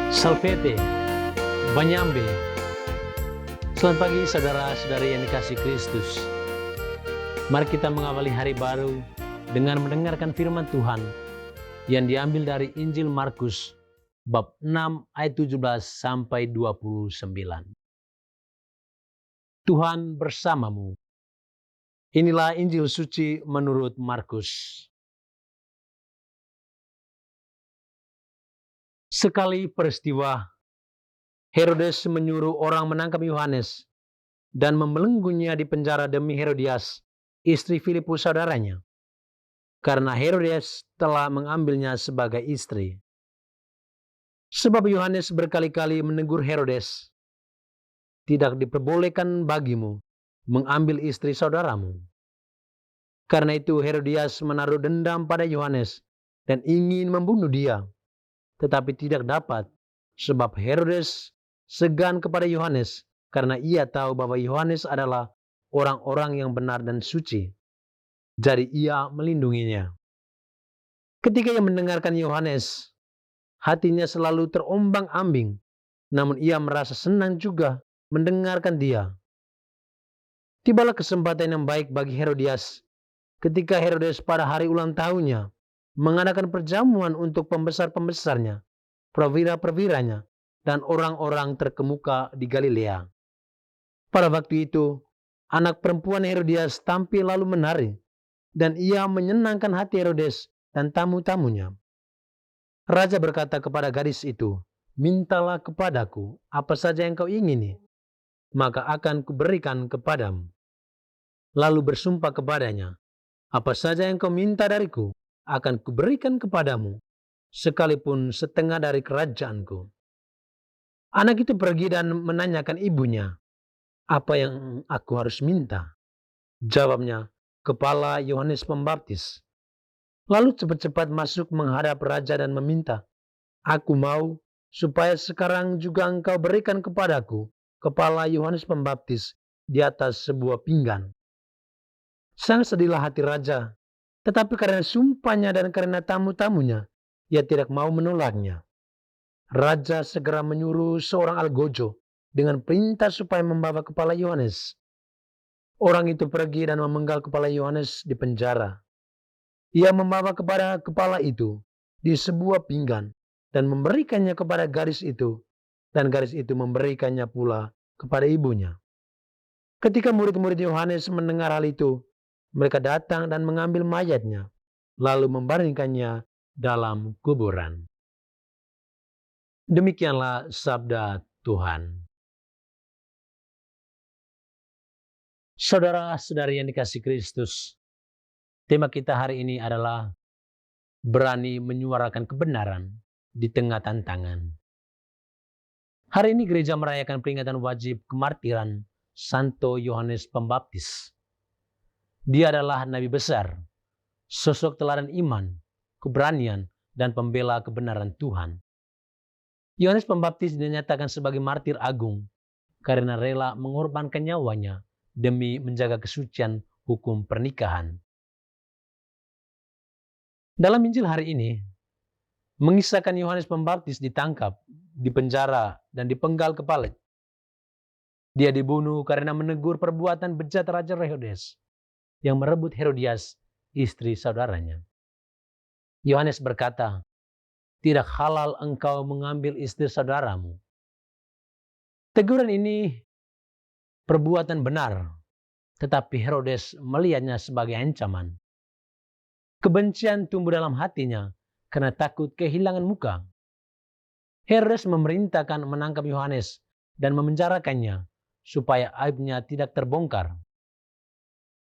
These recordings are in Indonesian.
Salvete, Banyambe. Selamat pagi saudara-saudari yang dikasihi Kristus. Mari kita mengawali hari baru dengan mendengarkan firman Tuhan yang diambil dari Injil Markus bab 6 ayat 17 sampai 29. Tuhan bersamamu. Inilah Injil suci menurut Markus. Sekali peristiwa, Herodes menyuruh orang menangkap Yohanes dan membelenggunya di penjara demi Herodias, istri Filipus saudaranya, karena Herodes telah mengambilnya sebagai istri. Sebab Yohanes berkali-kali menegur Herodes, "Tidak diperbolehkan bagimu mengambil istri saudaramu." Karena itu Herodias menaruh dendam pada Yohanes dan ingin membunuh dia, tetapi tidak dapat, sebab Herodes segan kepada Yohanes karena ia tahu bahwa Yohanes adalah orang-orang yang benar dan suci. Jadi ia melindunginya. Ketika ia mendengarkan Yohanes, hatinya selalu terombang-ambing, namun ia merasa senang juga mendengarkan dia. Tibalah kesempatan yang baik bagi Herodias ketika Herodes pada hari ulang tahunnya mengadakan perjamuan untuk pembesar-pembesarnya, perwira-perwiranya, dan orang-orang terkemuka di Galilea. Pada waktu itu, anak perempuan Herodias tampil lalu menari, dan ia menyenangkan hati Herodes dan tamu-tamunya. Raja berkata kepada gadis itu, "Mintalah kepadaku apa saja yang kau ingini, maka akan kuberikan kepadamu." Lalu bersumpah kepadanya, "Apa saja yang kau minta dariku, akan kuberikan kepadamu, sekalipun setengah dari kerajaanku." Anak itu pergi dan menanyakan ibunya, "Apa yang aku harus minta?" Jawabnya, "Kepala Yohanes Pembaptis." Lalu cepat-cepat masuk menghadap raja dan meminta, "Aku mau supaya sekarang juga engkau berikan kepadaku kepala Yohanes Pembaptis di atas sebuah pinggan." Sangat sedihlah hati raja, tetapi karena sumpahnya dan karena tamu-tamunya, ia tidak mau menolaknya. Raja segera menyuruh seorang algojo dengan perintah supaya membawa kepala Yohanes. Orang itu pergi dan memenggal kepala Yohanes di penjara. Ia membawa kepada kepala itu di sebuah pinggan dan memberikannya kepada gadis itu, dan gadis itu memberikannya pula kepada ibunya. Ketika murid-murid Yohanes mendengar hal itu, mereka datang dan mengambil mayatnya, lalu membaringkannya dalam kuburan. Demikianlah sabda Tuhan. Saudara-saudari yang dikasihi Kristus, tema kita hari ini adalah berani menyuarakan kebenaran di tengah tantangan. Hari ini gereja merayakan peringatan wajib kemartiran Santo Yohanes Pembaptis. Dia adalah nabi besar, sosok teladan iman, keberanian, dan pembela kebenaran Tuhan. Yohanes Pembaptis dinyatakan sebagai martir agung karena rela mengorbankan nyawanya demi menjaga kesucian hukum pernikahan. Dalam Injil hari ini, mengisahkan Yohanes Pembaptis ditangkap, dipenjara, dan dipenggal kepala. Dia dibunuh karena menegur perbuatan bejat Raja Herodes yang merebut Herodias, istri saudaranya. Yohanes berkata, "Tidak halal engkau mengambil istri saudaramu." Teguran ini perbuatan benar, tetapi Herodes melihatnya sebagai ancaman. Kebencian tumbuh dalam hatinya karena takut kehilangan muka. Herodes memerintahkan menangkap Yohanes dan memenjarakannya supaya aibnya tidak terbongkar.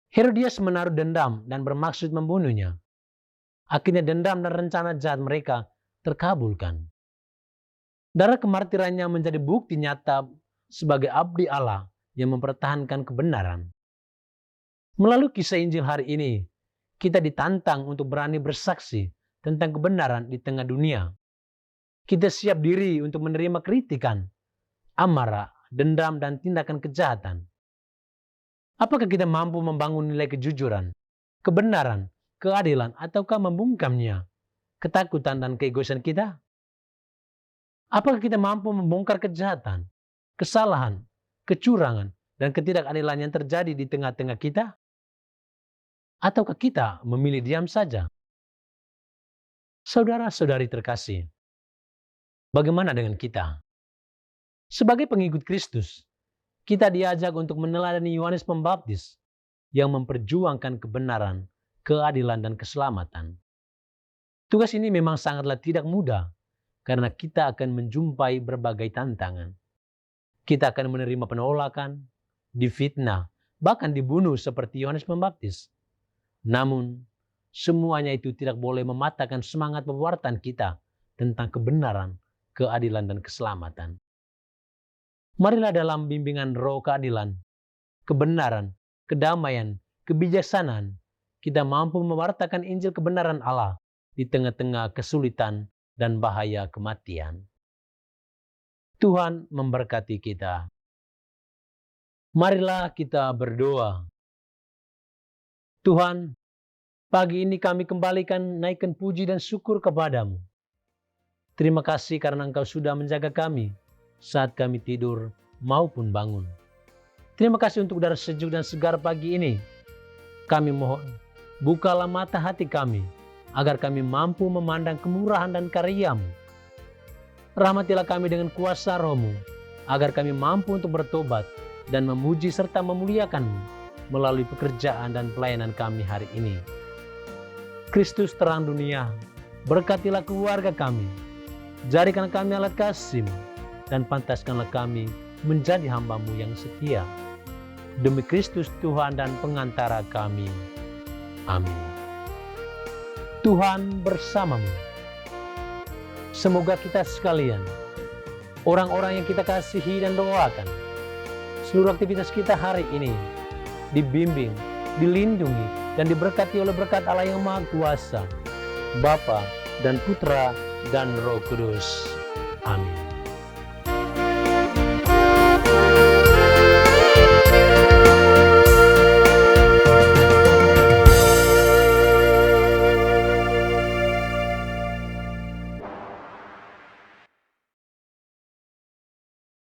Herodias menaruh dendam dan bermaksud membunuhnya. Akhirnya dendam dan rencana jahat mereka terkabulkan. Darah kemartirannya menjadi bukti nyata sebagai abdi Allah yang mempertahankan kebenaran. Melalui kisah Injil hari ini, kita ditantang untuk berani bersaksi tentang kebenaran di tengah dunia. Kita siap diri untuk menerima kritikan, amarah, dendam, dan tindakan kejahatan. Apakah kita mampu membangun nilai kejujuran, kebenaran, keadilan, ataukah membungkamnya, ketakutan dan keegoisan kita? Apakah kita mampu membongkar kejahatan, kesalahan, kecurangan, dan ketidakadilan yang terjadi di tengah-tengah kita? Ataukah kita memilih diam saja? Saudara-saudari terkasih, bagaimana dengan kita? Sebagai pengikut Kristus, kita diajak untuk meneladani Yohanes Pembaptis yang memperjuangkan kebenaran, keadilan, dan keselamatan. Tugas ini memang sangatlah tidak mudah karena kita akan menjumpai berbagai tantangan. Kita akan menerima penolakan, difitnah, bahkan dibunuh seperti Yohanes Pembaptis. Namun, semuanya itu tidak boleh mematahkan semangat pewartaan kita tentang kebenaran, keadilan, dan keselamatan. Marilah dalam bimbingan roh keadilan, kebenaran, kedamaian, kebijaksanaan, kita mampu mewartakan Injil kebenaran Allah di tengah-tengah kesulitan dan bahaya kematian. Tuhan memberkati kita. Marilah kita berdoa. Tuhan, pagi ini kami kembalikan naikkan puji dan syukur kepadamu. Terima kasih karena Engkau sudah menjaga kami saat kami tidur maupun bangun. Terima kasih untuk udara sejuk dan segar pagi ini. Kami mohon, bukalah mata hati kami, agar kami mampu memandang kemurahan dan karya-Mu. Rahmatilah kami dengan kuasa Roh-Mu, agar kami mampu untuk bertobat dan memuji serta memuliakan-Mu melalui pekerjaan dan pelayanan kami hari ini. Kristus terang dunia, berkatilah keluarga kami, jadikan kami alat kasih-Mu, dan pantaskanlah kami menjadi hamba-Mu yang setia. Demi Kristus Tuhan dan pengantara kami. Amin. Tuhan bersamamu. Semoga kita sekalian, orang-orang yang kita kasihi dan doakan, seluruh aktivitas kita hari ini dibimbing, dilindungi, dan diberkati oleh berkat Allah yang Maha Kuasa, Bapa dan Putra dan Roh Kudus. Amin.